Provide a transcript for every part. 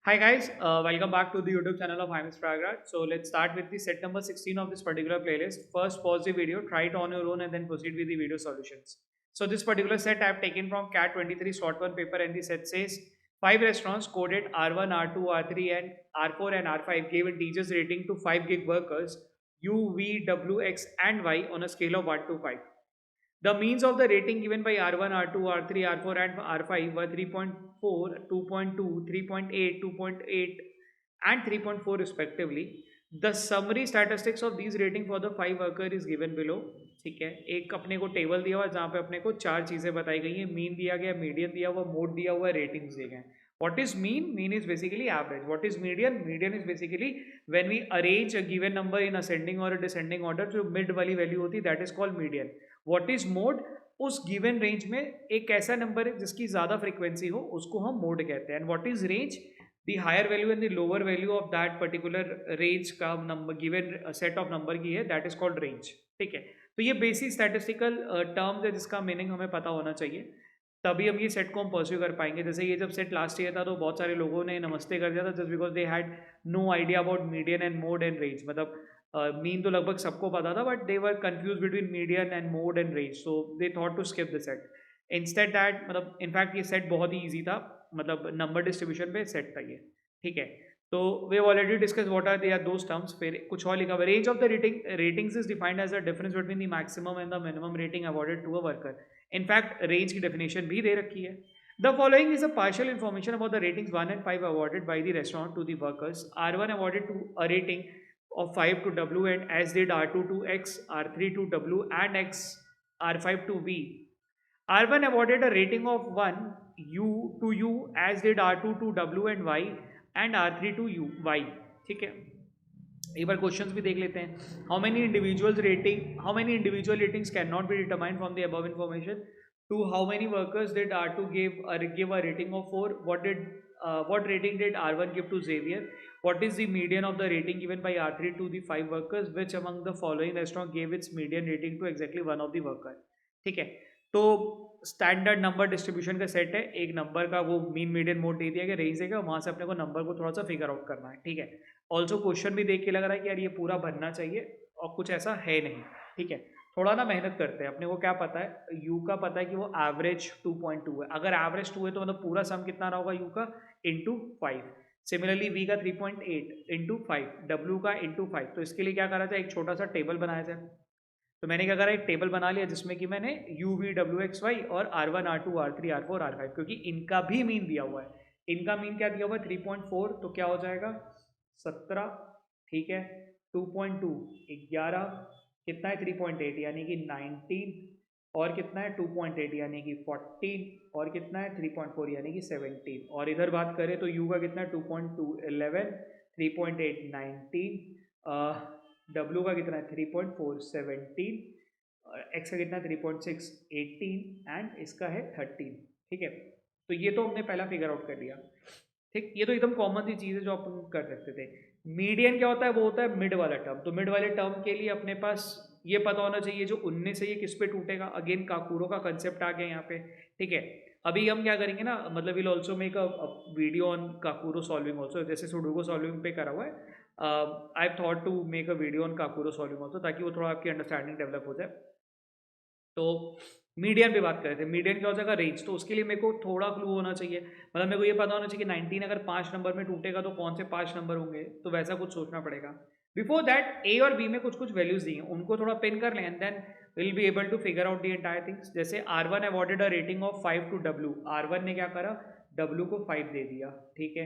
Hi guys, welcome back to the YouTube channel of Hymes Pragraj. So let's start with the set number 16 of this particular playlist. First pause the video, try it on your own and then proceed with the video solutions. So this particular set I have taken from CAT 23 short one paper and the set says 5 restaurants coded R1, R2, R3 and R4 and R5 gave integers rating to 5 gig workers U, V, W, X and Y on a scale of 1 to 5. The means of the rating given by R1, R2, R3, R4 and R5 were 3.4, 2.2, 3.8, 2.8 and 3.4 respectively. The summary statistics of these rating for the 5 worker is given below. ठीक है, एक अपने को table दिया हुआ है जहाँ पे अपने को चार चीज़ें बताई गई हैं. मीन दिया गया, मीडियन दिया हुआ, मोड दिया हुआ, रेटिंग्स दिए गए. What is mean? Mean is basically average. What is median? Median is basically when we arrange a given number in ascending or a descending order, जो mid वाली वैल्यू होती है that is called median. What is mode? उस given range में एक ऐसा number है जिसकी ज़्यादा फ्रीक्वेंसी हो उसको हम मोड कहते हैं. And what is range? The higher value and the lower value of that particular range का number given set of number की है, दैट इज कॉल्ड रेंज. ठीक है, तो ये बेसिक स्टैटिस्टिकल टर्म्स है जिसका मीनिंग हमें पता होना चाहिए, तभी हम ये सेट को हम परस्यू कर पाएंगे. जैसे ये जब सेट लास्ट ईयर था तो बहुत सारे लोगों ने नमस्ते कर दिया था just because they had no idea about median and mode and range. मतलब मीन तो लगभग सबको पता था but they were confuse between median and mode and range, so they thought to skip the set. Instead that मतलब in fact ये set बहुत ही ईजी था, मतलब नंबर डिस्ट्रीब्यूशन पे सेट था ये. ठीक है, तो we already discuss what are they are those terms. फिर कुछ और लिखा हुआ, range of the ratings is defined as the difference between the maximum and the minimum rating awarded to a worker. In fact range की definition भी दे रखी है. The following is a partial information about the ratings 1 and 5 awarded by the restaurant to the workers. R1 awarded to a rating of 5 to W and as did R2 to X, R3 to W and X, R5 to V. R1 awarded a rating of 1 U to U as did R2 to W and Y and R3 to U Y. ठीक है, एक बार questions भी देख लेते हैं. How many individual ratings can not be determined from the above information. To how many workers did R2 give a rating of 4? What rating did R1 give to Xavier? What is the median of the rating given by R3 to the 5 workers? Which among the following restaurant gave its median rating to exactly one of the worker? ठीक है, तो standard number distribution का set है. एक number का वो mean median mode दे दिया गया, रेंज देगा, वहां से अपने को नंबर को थोड़ा सा फिगर आउट करना है. ठीक है, ऑल्सो क्वेश्चन भी देख के लग रहा है कि यार ये पूरा भरना चाहिए और कुछ ऐसा है नहीं. ठीक है, थोड़ा ना मेहनत करते हैं. अपने को क्या पता है, यू का पता है कि वो एवरेज 2.2 है. अगर एवरेज 2 है तो मतलब पूरा सम कितना रहा होगा यू का, इंटू 5. सिमिलरली वी का 3.8 इंटू 5, डब्ल्यू का इंटू 5. तो इसके लिए क्या करा जाए, एक छोटा सा टेबल बनाया जाए. तो मैंने क्या करा, एक टेबल बना लिया जिसमें कि मैंने U V W X Y और R1 R2 R3 R4 R5, क्योंकि इनका भी मीन दिया हुआ है. इनका मीन क्या दिया हुआ है, 3.4, तो क्या हो जाएगा 17. ठीक है, 2.2 11, कितना है 3.8 यानी कि 19, और कितना है 2.8 यानी कि 14, और कितना है 3.4 यानी कि 17. और इधर बात करें तो यू का कितना है 2.2 11, 3.8 19, डब्ल्यू का कितना है 3.4 17, एक्स का कितना है 3.6 18 एंड इसका है 13. ठीक है, तो ये तो हमने पहला फिगर आउट कर लिया. ठीक, ये तो एकदम कॉमन सी चीज़ है जो अपन कर सकते थे. मीडियन क्या होता है, वो होता है मिड वाला टर्म. तो मिड वाले टर्म के लिए अपने पास ये पता होना चाहिए जो 19 है ये किस पे टूटेगा. अगेन काकूरो का कंसेप्ट आ गया यहाँ पे. ठीक है, अभी हम क्या करेंगे ना, मतलब will also make a video on Kakuro solving also, जैसे सुडोको सॉल्विंग पे करा हुआ है. I thought to make a video on Kakuro solving also, ताकि वो थोड़ा आपकी अंडरस्टैंडिंग डेवलप हो जाए. तो मीडियन पे बात कर रहे थे, मीडियन क्या हो जाएगा रेंज. तो उसके लिए मेरे को थोड़ा क्लू होना चाहिए, मतलब मेरे को ये पता होना चाहिए कि 19 अगर 5 नंबर में टूटेगा तो कौन से 5 नंबर होंगे, तो वैसा कुछ सोचना पड़ेगा. बिफोर दैट ए और बी में कुछ कुछ वैल्यूज दी हैं, उनको थोड़ा पिन कर लें and then will be able to figure out the entire things. जैसे R1 awarded a rating of 5 to W. R1 ने क्या करा, डब्ल्यू को 5 दे दिया. ठीक है,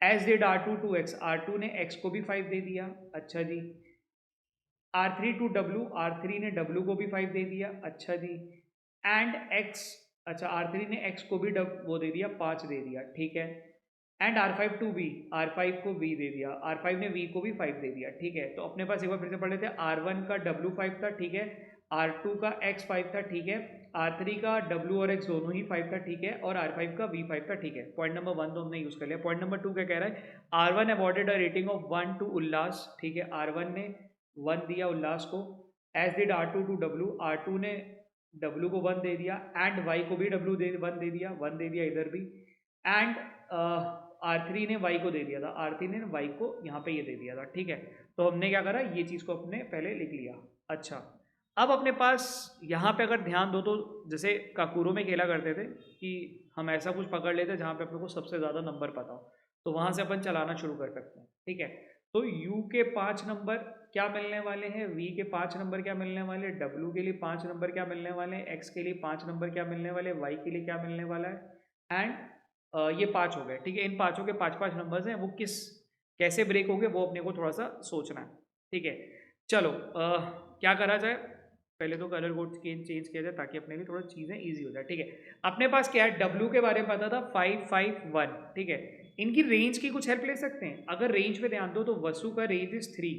as did R2 to x. R2 ने एक्स को भी 5 दे दिया. अच्छा जी. R3 to W. R3 ने डब्ल्यू को भी 5 दे दिया. अच्छा जी. एंड एक्स, अच्छा R3 ने एक्स को भी वो दे दिया 5 दे दिया. ठीक है, and R5 to we. R5 को V दे दिया. R5 ने V को भी 5 दे दिया. ठीक है, तो अपने पास एक बार फिर से पढ़ लेते हैं. R1 का W 5 था. ठीक है, R2 का X 5 था. ठीक है, R3 का W और X दोनों ही 5 था. ठीक है, और R5 का V 5 था. ठीक है, पॉइंट नंबर 1 तो हमने यूज कर लिया. पॉइंट नंबर 2 क्या कह रहा है, R1 awarded a rating of 1 to Ullas. ठीक है, R1 ने 1 दिया उल्लास को. As did R2 to W. R2 ने W को 1 दे दिया एंड Y को भी W 1 दे दिया. 1 दे दिया इधर भी. एंड R3 ने y को दे दिया था, R3 ने y को यहाँ पे ये दे दिया था, ठीक है। तो हमने क्या करा, ये चीज़ को अपने पहले लिख लिया। अच्छा, अब अपने पास यहाँ पे अगर ध्यान दो तो जैसे काकुरो में खेला करते थे कि हम ऐसा कुछ पकड़ लेते जहाँ पे अपने को सबसे ज़्यादा नंबर पता हो, तो वहाँ से अपन चलाना शुरू कर सकते हैं, ठीक है। तो u के 5 नंबर क्या मिलने वाले हैं, v के 5 नंबर क्या मिलने वाले, w के लिए 5 नंबर क्या मिलने वाले हैं, x के लिए 5 नंबर क्या मिलने वाले, y के लिए क्या मिलने वाला है, एंड ये 5 हो गए, ठीक है। इन पाँचों के 5-5 नंबर्स हैं, वो कैसे ब्रेक हो गए वो अपने को थोड़ा सा सोचना है, ठीक है। चलो क्या करा जाए, पहले तो कलर कोड चेंज किया जाए ताकि अपने लिए थोड़ा चीज़ें ईजी हो जाए, ठीक है। अपने पास क्या है, W के बारे में पता था 551, ठीक है। इनकी रेंज की कुछ हेल्प ले सकते हैं, अगर रेंज पे ध्यान दो तो वसु का रेंज इज 3,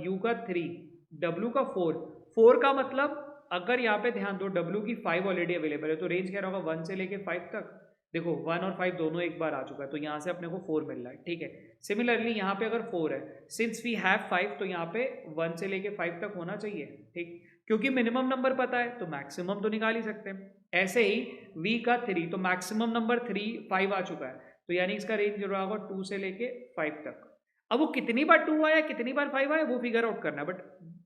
U का 3, W का 4 का मतलब अगर यहाँ पे ध्यान दो W की 5 ऑलरेडी अवेलेबल है, तो रेंज क्या होगा 1 से लेके 5 तक। देखो 1 और 5 दोनों एक बार आ चुका है, तो यहाँ से अपने को 4 मिल रहा है, ठीक है। सिमिलरली यहाँ पे अगर 4 है, सिंस वी हैव 5, तो यहाँ पे 1 से लेके 5 तक होना चाहिए, ठीक, क्योंकि मिनिमम नंबर पता है तो मैक्सिमम तो निकाल ही सकते हैं। ऐसे ही V का 3, तो मैक्सिमम नंबर 5 आ चुका है, तो यानी इसका रेंज जो रहा होगा 2 से लेके 5 तक। अब वो कितनी बार 2 आया कितनी बार 5 आया वो फिगर आउट करना है, बट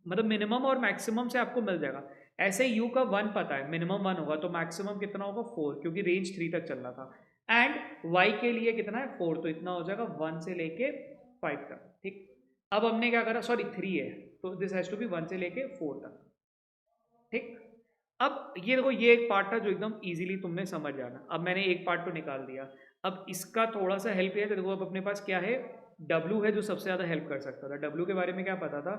मतलब मिनिमम और मैक्सिमम से आपको मिल जाएगा। ऐसे U का 1 पता है, मिनिमम 1 होगा, तो मैक्सिमम कितना होगा 4, क्योंकि रेंज 3 तक चल रहा था। एंड Y के लिए कितना है 4, तो इतना हो जाएगा 1 से लेके 5 तक, ठीक। अब हमने क्या करा, सॉरी 3 है, तो दिस हैज टू बी 1 से लेके 4 तक, ठीक। अब ये देखो, ये एक पार्ट था जो एकदम इजीली तुमने समझ जाना। अब मैंने एक पार्ट तो निकाल दिया, अब इसका थोड़ा सा हेल्प है, तो देखो अब अपने पास क्या है, W है जो सबसे ज़्यादा हेल्प कर सकता था। W के बारे में क्या पता था,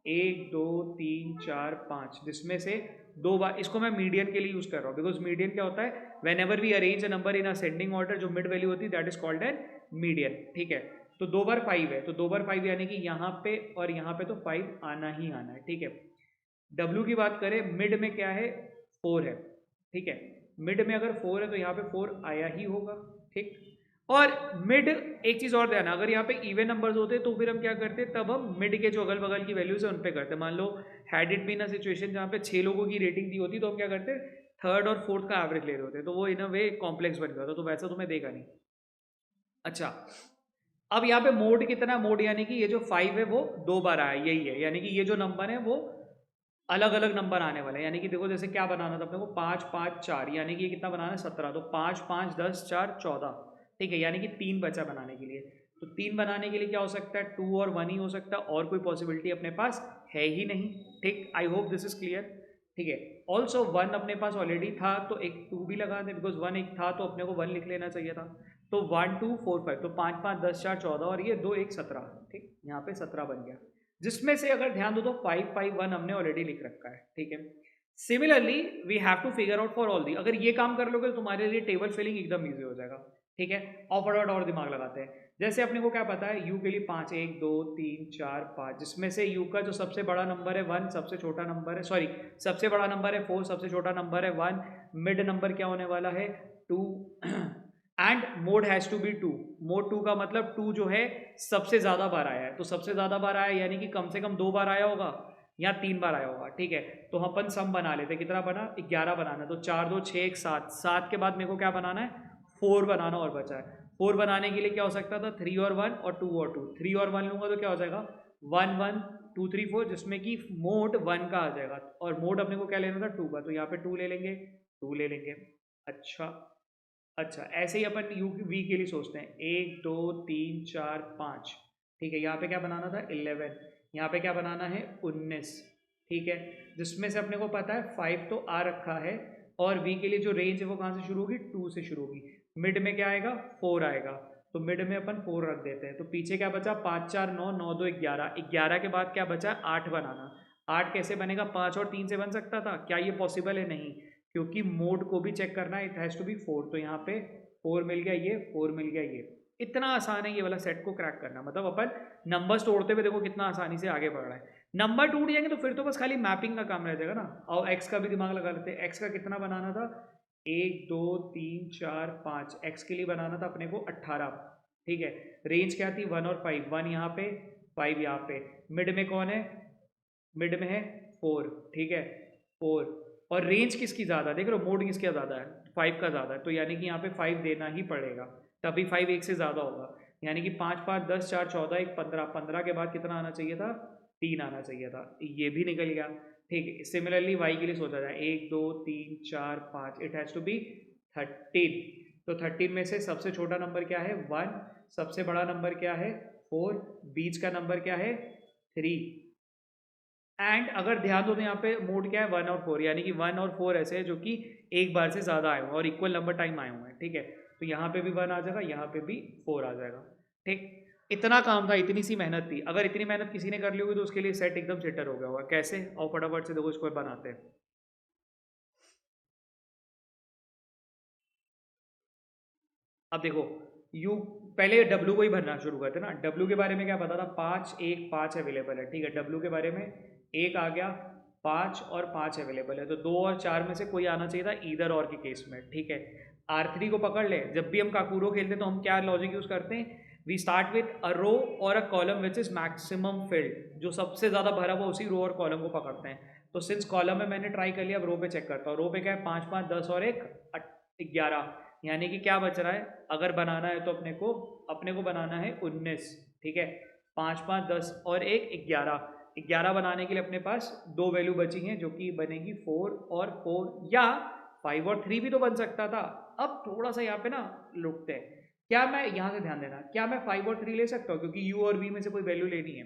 1 2 3 4 5, जिसमें से 2 बार, इसको मैं मीडियन के लिए यूज़ कर रहा हूँ, बिकॉज मीडियन क्या होता है, whenever we arrange a number in ascending order, जो मिड वैल्यू होती है that is called an median, ठीक है। तो 2 बार 5 है, तो 2 बार 5 यानी कि यहाँ पे और यहाँ पे तो 5 आना ही आना है, ठीक है। W की बात करें, मिड में क्या है 4 है, ठीक है। मिड में अगर 4 है तो यहाँ पे 4 आया ही होगा, ठीक। और मिड, एक चीज़ और ध्यान, अगर यहाँ पे इवन नंबर्स होते तो फिर हम क्या करते, तब हम मिड के जो अगल बगल की वैल्यूज है उन पे करते। मान लो had it been a situation जहाँ पे 6 लोगों की रेटिंग दी होती, तो हम क्या करते, थर्ड और फोर्थ का एवरेज ले रहे होते, तो वो इन अ वे कॉम्प्लेक्स बन गया था, तो वैसा तुम्हें देखा नहीं। अच्छा, अब यहाँ पे मोड कितना, मोड यानी कि ये जो 5 है वो 2 बार आया, यही है, यानी कि ये जो नंबर है वो अलग अलग नंबर आने वाले हैं। यानी कि देखो जैसे क्या बनाना था अपने को, 5 5 4, यानी कि ये कितना बनाना है 17, तो 5 5 10 4 14, ठीक है। यानी कि 3 बचा बनाने के लिए, तो 3 बनाने के लिए क्या हो सकता है, 2 और 1 ही हो सकता है, और कोई पॉसिबिलिटी अपने पास है ही नहीं, ठीक। I hope this is clear, ठीक है। ऑल्सो 1 अपने पास ऑलरेडी था, तो एक 2 भी लगा दे, बिकॉज 1 एक था तो अपने को 1 लिख लेना चाहिए था। तो 1 2 4 5, तो 5 5 10 4 14 और ये 2 1 17, ठीक, यहाँ पे 17 बन गया, जिसमें से अगर ध्यान दो तो 5 5 1 हमने ऑलरेडी लिख रखा है, ठीक है। Similarly we have to figure out for all the, अगर ये काम कर लोगे तो तुम्हारे लिए टेबल फिलिंग एकदम ईजी हो जाएगा, ठीक है। और फटाफट और दिमाग लगाते हैं, जैसे अपने को क्या पता है, u के लिए 5 1 2 3 4 5, जिसमें से u का जो सबसे बड़ा नंबर है 1, सबसे छोटा नंबर है, सॉरी सबसे बड़ा नंबर है 4, सबसे छोटा नंबर है 1, मिड नंबर क्या होने वाला है 2, and mode has to be 2। Mode 2 का मतलब 2 जो है सबसे ज्यादा बार आया है, तो सबसे ज्यादा बार आया यानी कि कम से कम 2 बार आया होगा या 3 बार आया होगा, ठीक है। तो अपन सम बना लेते, कितना बना 11 बनाना, तो 4 2 6 1 7, 7 के बाद मेरे को क्या बनाना है 4 बनाना और बचा है। 4 बनाने के लिए क्या हो सकता था 3 और 1 और 2 और 2, 3 और 1 लूंगा तो क्या हो जाएगा 1 1 2 3 4, जिसमें कि मोड 1 का आ जाएगा, और मोड अपने को क्या लेना था 2 का, तो यहाँ पे 2 ले लेंगे, 2 ले लेंगे। अच्छा, अच्छा ऐसे ही अपन यू वी के लिए सोचते हैं, 1 2 3 4 5, ठीक है। यहाँ पे क्या बनाना था 11, यहाँ पे क्या बनाना है 19, ठीक है। जिसमें से अपने को पता है 5 तो आ रखा है, और वी के लिए जो रेंज है वो कहाँ से शुरू होगी 2 से शुरू होगी। मिड में क्या आएगा 4 आएगा, तो मिड में अपन 4 रख देते हैं, तो पीछे क्या बचा 5 4 9 9 2 11, 11 के बाद क्या बचा 8 बनाना। 8 कैसे बनेगा, 5 और 3 से बन सकता था, क्या ये पॉसिबल है, नहीं, क्योंकि मोड को भी चेक करना है, इट हैज़ टू बी 4, तो यहाँ पे 4 मिल गया, ये 4 मिल गया, ये इतना आसान है ये वाला सेट को क्रैक करना, मतलब अपन नंबर्स तोड़ते हुए देखो कितना आसानी से आगे बढ़ रहा है। नंबर टूट जाएंगे तो फिर तो बस खाली मैपिंग का काम रह जाएगा ना। और एक्स का भी दिमाग लगा लेते हैं, एक्स का कितना बनाना था 1 2 3 4 5, एक्स के लिए बनाना था अपने को 18, ठीक है। रेंज क्या थी 1 और 5, 1 यहाँ पे 5 यहाँ पे, मिड में कौन है, मिड में है 4, ठीक है 4, और रेंज किसकी ज़्यादा देख रहे हो, मोड किसका ज़्यादा है 5 का ज़्यादा है, तो यानी कि यहाँ पे 5 देना ही पड़ेगा, तभी 5 एक से ज़्यादा होगा, यानी कि 5 5 10 4 14 1 15, 15 के बाद कितना आना चाहिए था, 3 आना चाहिए था, ये भी निकल गया। ठीक है, सिमिलरली y के लिए सोचा जाए 1 2 3 4 5, इट हैज़ टू बी 13। तो 13 में से सबसे छोटा नंबर क्या है 1, सबसे बड़ा नंबर क्या है 4, बीच का नंबर क्या है 3। एंड अगर ध्यान दो तो यहाँ पे मोड क्या है 1 और 4, यानी कि 1 और 4 ऐसे हैं जो कि एक बार से ज़्यादा आए हुए हैं और इक्वल नंबर टाइम आए हुए हैं। ठीक है, तो यहाँ पे भी 1 आ जाएगा, यहाँ पे भी 4 आ जाएगा। ठीक, इतना काम था, इतनी सी मेहनत थी। अगर इतनी मेहनत किसी ने कर ली होगी तो उसके लिए सेट एकदम सेटर हो गया होगा। कैसे, और फटाफट से देखो इसको बनाते हैं। अब देखो यू पहले डब्ल्यू को ही भरना शुरू करते ना। डब्ल्यू के बारे में क्या पता था, 5 1 5 अवेलेबल है। ठीक है, डब्ल्यू के बारे में 1 आ गया, 5 और 5 अवेलेबल है, तो 2 और 4 में से कोई आना चाहिए था ईदर और के केस में। ठीक है, R3 को पकड़ ले। जब भी हम काकूरो खेलते हैं तो हम क्या लॉजिक यूज करते हैं, वी स्टार्ट विथ अ रो और a column which is maximum field. जो सबसे ज्यादा भरा हुआ उसी रो और कॉलम को पकड़ते हैं। तो सिंस कॉलम में मैंने ट्राई कर लिया, अब रो पे चेक करता हूँ। रो पे क्या है 5 5 10 और 1 11, यानी कि क्या बच रहा है, अगर बनाना है तो अपने को बनाना है 19। ठीक है, 5 5 10 और 1 11, 11 बनाने के लिए अपने पास दो वैल्यू बची हैं जो कि बनेगी 4 और 4, या 5 और 3 भी तो बन सकता था। अब थोड़ा सा यहाँ पे ना लुकते हैं, क्या मैं यहाँ से ध्यान देना, क्या मैं 5 और 3 ले सकता हूँ, क्योंकि u और v में से कोई वैल्यू लेनी है।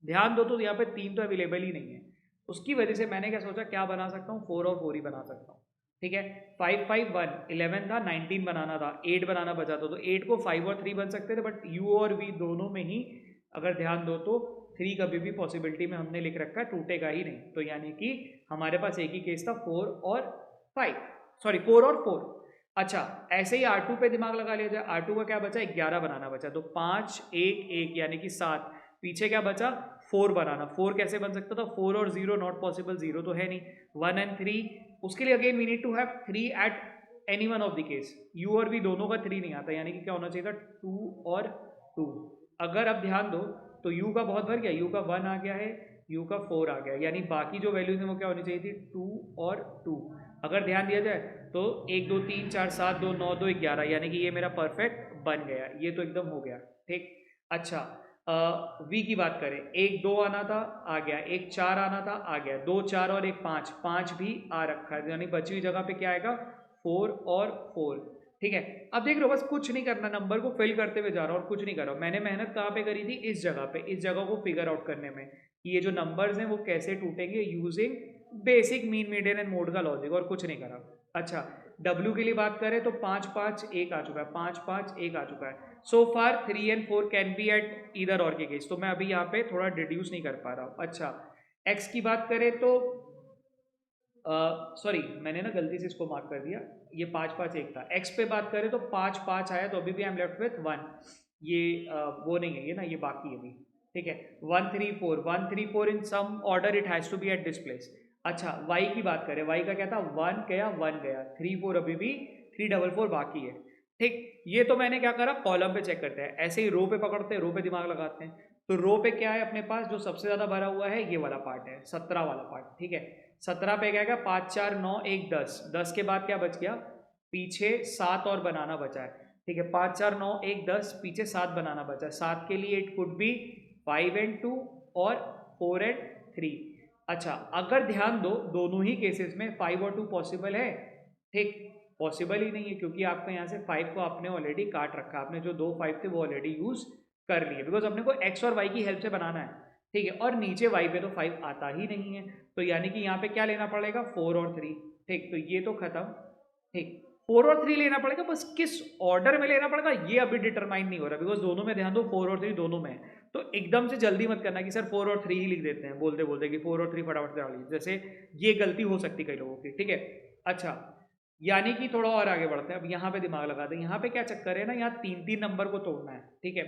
ध्यान दो तो यहाँ पे 3 तो अवेलेबल ही नहीं है। उसकी वजह से मैंने क्या सोचा, क्या बना सकता हूँ, 4 और 4 ही बना सकता हूँ। ठीक है, 5 5 1 11 था, 19 बनाना था, 8 बनाना बचा था, तो 8 को 5 और 3 बन सकते थे, बट u और v दोनों में ही अगर ध्यान दो तो 3 कभी भी पॉसिबिलिटी में हमने लिख रखा है, टूटेगा ही नहीं। तो यानी कि हमारे पास एक ही केस था 4 और 5, सॉरी 4 और 4। अच्छा, ऐसे ही R2 पे दिमाग लगा लिया जाए। R2 का क्या बचा, 11 बनाना बचा, तो 5 1 1 यानी कि 7, पीछे क्या बचा 4 बनाना। 4 कैसे बन सकता था, 4 और 0 नॉट पॉसिबल, 0 तो है नहीं, 1 एंड 3, उसके लिए again we need to have 3 at any one of the case. u और v दोनों का 3 नहीं आता, यानी कि क्या होना चाहिए था 2 और 2। अगर अब ध्यान दो तो u का बहुत भर गया, u का 1 आ गया है, u का 4 आ गया, यानी बाकी जो वैल्यूज हैं वो क्या होनी चाहिए थी 2 और 2। अगर ध्यान दिया जाए तो 1 2 3 4 7 2 9 2 11, यानी कि ये मेरा परफेक्ट बन गया, ये तो एकदम हो गया। ठीक, अच्छा v की बात करें, 1 2 आना था आ गया, 1 4 आना था आ गया, 2 4 और 1 5, 5 भी आ रखा है, यानी बची हुई जगह पे क्या आएगा 4 और 4। ठीक है, अब देख लो बस कुछ नहीं करना, नंबर को फिल करते हुए जा रहा हूँ और कुछ नहीं कर रहा हूँ। मैंने मेहनत कहाँ पे करी थी, इस जगह पे, इस जगह को फिगर आउट करने में कि ये जो नंबर्स हैं वो कैसे टूटेंगे using basic mean median and mode का लॉजिक, और कुछ नहीं करा। अच्छा, W के लिए बात करें तो 5 5 1 आ चुका है, 5 5 1 आ चुका है। So far 3 and 4 can be at either और के केस, तो मैं अभी यहाँ पे थोड़ा डिड्यूस नहीं कर पा रहा हूँ। अच्छा, X की बात करें तो सॉरी मैंने ना गलती से इसको मार्क कर दिया, ये 5 5 1 था। X पे बात करें तो 5 5 आया, तो अभी भी आई एम लेफ्ट विथ 1, ये वो नहीं है ये ना, ये बाकी है अभी। ठीक है, 1 3 4 1 3 4 in some order it has to be at this place. अच्छा, Y की बात करें, Y का क्या था 1 गया 1 गया, 3 4 अभी भी 3 4 4 बाकी है। ठीक, ये तो मैंने क्या करा, कॉलम पे चेक करते हैं, ऐसे ही रो पे पकड़ते हैं, रो पे दिमाग लगाते हैं। तो रो पे क्या है अपने पास, जो सबसे ज्यादा भरा हुआ है ये वाला पार्ट है, 17 वाला पार्ट। ठीक है, 17 पे क्या 5 4 9 1 10, 10 के बाद क्या बच गया, पीछे 7 और बनाना बचा है। ठीक है, 5 4 9 1 10, पीछे 7 बनाना बचा है, 7 के लिए इट कुड बी 5 एंड 2 और 4 एंड 3। अच्छा, अगर ध्यान दो दोनों ही केसेस में 5 और 2 पॉसिबल है। ठीक, पॉसिबल ही नहीं है, क्योंकि आपका यहाँ से 5 को आपने ऑलरेडी काट रखा है, आपने जो दो 5 थे वो ऑलरेडी यूज कर लिए, बिकॉज अपने को x और y की हेल्प से बनाना है। ठीक है, और नीचे y पे तो 5 आता ही नहीं है, तो यानी कि यहाँ पे क्या लेना पड़ेगा 4 और 3। ठीक, तो ये तो खत्म। ठीक, 4 और 3 लेना पड़ेगा, बस किस ऑर्डर में लेना पड़ेगा ये अभी डिटरमाइन नहीं हो रहा, बिकॉज दोनों में ध्यान दो 4 और 3 दोनों में है। तो एकदम से जल्दी मत करना कि सर 4 और 3 ही लिख देते हैं बोलते बोलते कि 4 और 3 फटाफट से डालिए, जैसे ये गलती हो सकती कई लोगों की। ठीक है, अच्छा यानी कि थोड़ा और आगे बढ़ते हैं, अब यहाँ पे दिमाग लगाते हैं। यहाँ पे क्या चक्कर है ना, यहाँ 3 3 नंबर को तोड़ना है। ठीक है,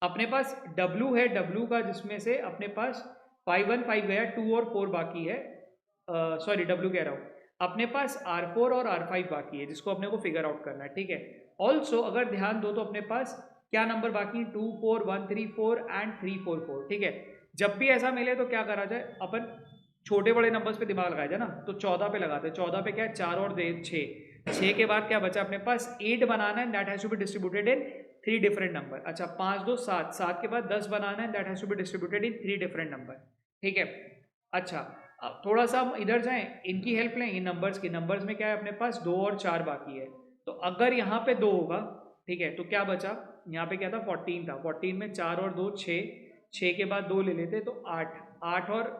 अपने पास W है, W का जिसमें से अपने पास 5 1 5 गया, 2 और 4 बाकी है, सॉरी W कह रहा हूँ, अपने पास R4 और R5 बाकी है, जिसको अपने को फिगर आउट करना है। ठीक है, ऑल्सो अगर ध्यान दो तो अपने पास क्या नंबर बाकी 2 4 1 3 4 एंड 3 4 4। ठीक है, जब भी ऐसा मिले तो क्या करा जाए, अपन छोटे बड़े नंबर्स पे दिमाग लगाया जाए ना, तो 14 पे लगाते हैं। 14 पे क्या है 4 और 6, 6 के बाद क्या बचा अपने पास 8 बनाना है, that has to be distributed in 3 different number. अच्छा 5 2 7, 7 के बाद 10 बनाना है, that has to be distributed in 3 different number. ठीक है। अच्छा अब थोड़ा सा हम इधर जाएं, इनकी हेल्प लें, इन नंबर्स की। नंबर्स में क्या है अपने पास 2 और 4 बाकी है, तो अगर यहाँ पे 2 होगा, ठीक है, तो क्या बचा, यहाँ पे क्या था 14 था, 14 में 4 और 2 6, 6 के बाद 2 ले लेते तो 8, 8 और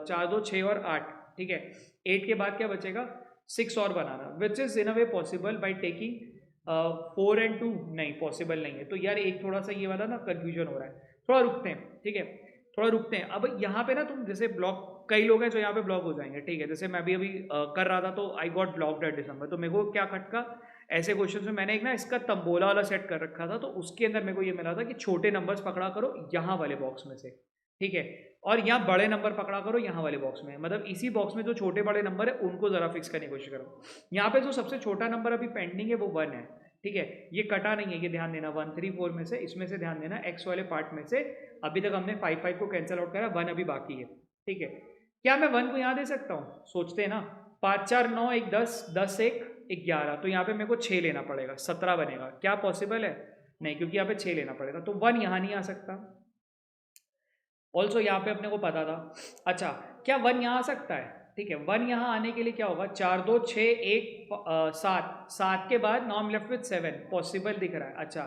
4 2 6 और 8, ठीक है। 8 के बाद क्या बचेगा 6 और बनाना, which is in a way possible by taking 4 and 2, नहीं पॉसिबल नहीं है। तो यार एक थोड़ा सा ये वाला ना कंफ्यूजन हो रहा है, थोड़ा रुकते हैं, ठीक है, थोड़ा रुकते हैं। अब यहाँ पे ना तुम जैसे ब्लॉक, कई लोग हैं जो यहाँ पे ब्लॉक हो जाएंगे, ठीक है, जैसे मैं भी अभी कर रहा था तो आई गॉट ब्लॉक्ड एट दिसंबर। तो मेरे को क्या खटका, ऐसे क्वेश्चन में मैंने एक ना इसका तंबोला वाला सेट कर रखा था, तो उसके अंदर मेरे को ये मिला था कि छोटे नंबर्स पकड़ा करो यहाँ वाले बॉक्स में से, ठीक है, और यहाँ बड़े नंबर पकड़ा करो यहाँ वाले बॉक्स में, मतलब इसी बॉक्स में जो छोटे बड़े नंबर है उनको जरा फिक्स करने की कोशिश करो। यहाँ पे जो सबसे छोटा नंबर अभी पेंडिंग है वो 1 है, ठीक है, ये कटा नहीं है, ये ध्यान देना 1 3 4 में से, इसमें से ध्यान देना एक्स वाले पार्ट में से अभी तक हमने 5 5 को कैंसिल आउट करा, 1 अभी बाकी है, ठीक है। क्या मैं 1 को यहाँ दे सकता हूँ, सोचते हैं ना, 5 4 9 1 10, 10 1 11, तो यहाँ पे मेरे को 6 लेना पड़ेगा, 17 बनेगा, क्या पॉसिबल है, नहीं, क्योंकि यहाँ पे 6 लेना पड़ेगा, तो 1 यहाँ नहीं आ सकता। ऑल्सो यहाँ पे अपने को पता था। अच्छा क्या 1 यहाँ आ सकता है, ठीक है, 1 यहाँ आने के लिए क्या होगा, 4 2 6 1 7, 7 के बाद now I am left with 7, possible दिख रहा है। अच्छा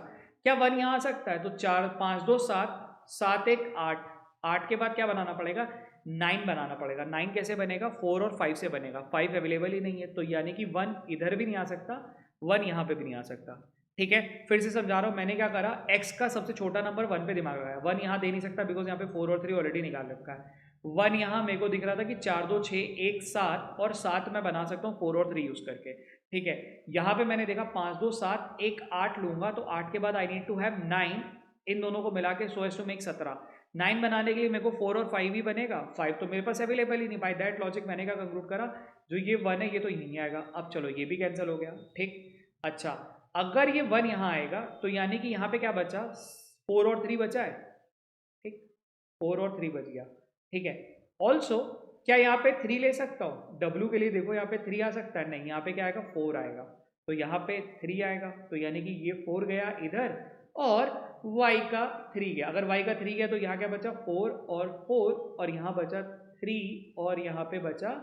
क्या 1 यहाँ आ सकता है, तो 4 5 2 7, 7 1 8, 8 के बाद क्या बनाना पड़ेगा, 9 बनाना पड़ेगा। 9 कैसे बनेगा, 4 और 5 से बनेगा, 5 अवेलेबल ही नहीं है, तो यानी कि 1 इधर भी नहीं आ सकता, 1 यहाँ पे भी नहीं आ सकता, ठीक है। फिर से समझा रहा हूँ, मैंने क्या करा, x का सबसे छोटा नंबर 1 पे दिमाग लगाया, 1 यहाँ दे नहीं सकता बिकॉज यहाँ पे 4 और 3 ऑलरेडी निकाल रखा है। 1 यहाँ मेरे को दिख रहा था कि 4 2 6 1 7, और 7 मैं बना सकता हूँ 4 और 3 यूज करके, ठीक है। यहाँ पे मैंने देखा 5 2 7 1 8 लूंगा, तो 8 के बाद आई नीड टू हैव 9, इन दोनों को मिला के सो एज टू मेक 17। 9 बनाने के लिए मेरे को 4 और 5 ही बनेगा, 5 तो मेरे पास अवेलेबल ही नहीं, बाय दैट लॉजिक मैंने क्या कंक्लूड करा, जो ये 1 है ये तो ही नहीं आएगा। अब चलो ये भी कैंसिल हो गया, ठीक। अच्छा अगर ये 1 यहाँ आएगा तो यानी कि यहाँ पे क्या बचा, 4 और 3 बचा है, ठीक, 4 और 3 बच गया, ठीक है। ऑल्सो क्या यहाँ पे 3 ले सकता हूँ, W के लिए देखो यहाँ पे 3 आ सकता है, नहीं, यहाँ पे क्या आएगा 4 आएगा, तो यहाँ पे 3 आएगा, तो यानी कि ये 4 गया इधर और y का 3 गया। अगर y का 3 गया तो यहाँ क्या बचा 4 और 4, और यहाँ बचा 3, और यहाँ पे बचा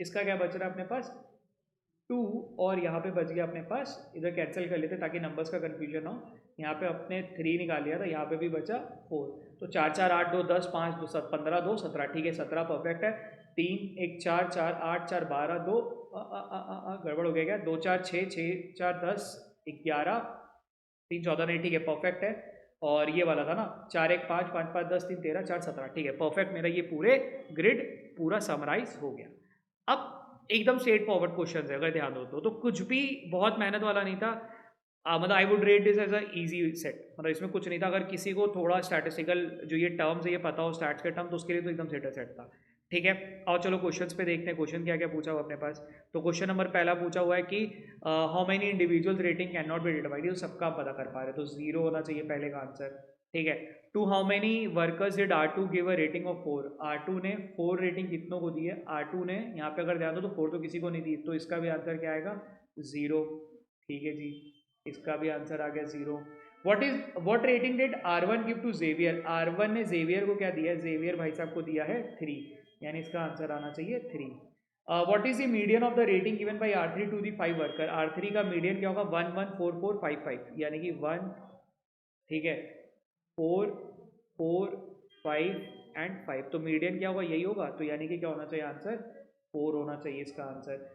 इसका क्या बच रहा है अपने पास 2, और यहाँ पे बच गया अपने पास, इधर कैंसिल कर लेते ताकि नंबर्स का कंफ्यूजन हो। यहाँ पे अपने 3 निकाल लिया था, यहाँ पे भी बचा 4, तो 4 4 8 2 10 5 2 7 15 2 17, ठीक है, 17 परफेक्ट है। 3 1 4 4 8 4 12 2 गड़बड़ हो गया क्या, 2 4 6 6 4 10 11 3 14, नहीं, ठीक है, परफेक्ट है। और ये वाला था ना 4 1 5 5 5 10 3 13 4 17, ठीक है, परफेक्ट, मेरा ये पूरे ग्रिड पूरा समराइज हो गया। अब एकदम स्ट्रेट फॉरवर्ड क्वेश्चन है, अगर ध्यान दो तो कुछ भी बहुत मेहनत वाला नहीं था, मतलब I would rate this as a easy set, मतलब इसमें कुछ नहीं था। अगर किसी को थोड़ा स्टैटिस्टिकल जो ये टर्म्स है ये पता हो, स्टैट्स के टर्म, तो उसके लिए तो एकदम सेट था, ठीक है। और चलो क्वेश्चंस पे देखते हैं, क्वेश्चन क्या क्या पूछा हुआ अपने पास। तो क्वेश्चन नंबर पहला पूछा हुआ है कि how many individuals rating can not be divided, ये सबका आप पता कर पा रहे हैं, तो 0 होना चाहिए पहले का आंसर, ठीक है। To how many workers did R2 give a rating of 4, R2 ने 4 रेटिंग कितनों को दी है, R2 ने, यहाँ पे अगर ध्यान दो तो 4 तो किसी को नहीं दी, तो इसका भी आंसर क्या आएगा 0, ठीक है जी, इसका भी आंसर आ गया 0। What rating did R1 give to Xavier, R1 ने जेवियर को क्या दिया है, जेवियर भाई साहब को दिया है 3, यानी इसका आंसर आना चाहिए 3। What is the median of the rating given by R3 to the 5 worker, R3 का मीडियन क्या होगा 1 1 4 4 5 5, यानी कि 1, ठीक है, 4 4 5 एंड 5, तो मीडियन क्या होगा यही होगा, तो यानी कि क्या होना चाहिए आंसर 4 होना चाहिए इसका answer.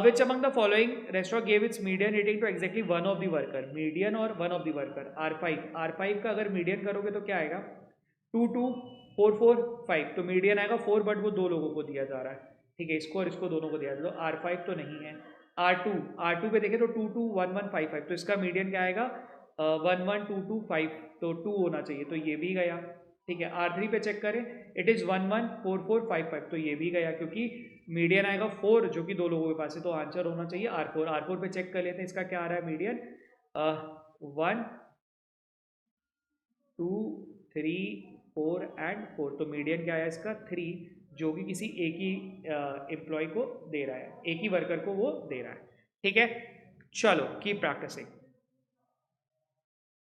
Which among the following restaurant gave its median rating to exactly one of the worker, median और one of the worker, R5 का अगर मीडियन करोगे तो क्या आएगा 2 2 4 4 5, तो मीडियन आएगा 4, बट वो 2 लोगों को दिया जा रहा है, ठीक है, इसको और इसको दोनों को दिया जा रहा है, तो R5 तो नहीं है। R2 पे देखें तो 2 2 1 1 5 5, तो इसका मीडियन क्या आएगा 1 1 2 2 5, तो 2 होना चाहिए, तो ये भी गया, ठीक है। R3 पे चेक करें, इट इज़ 1 1 4 4 5 5, तो ये भी गया क्योंकि मीडियन आएगा 4 जो कि 2 लोगों के पास है, तो आंसर होना चाहिए R4 पे चेक कर लेते हैं इसका क्या आ रहा है मीडियन, 1 2 3 4 एंड 4, तो मीडियन क्या आया इसका 3, जो कि किसी एक ही एम्प्लॉय को दे रहा है, एक ही वर्कर को वो दे रहा है, ठीक है। Chalo, keep practicing.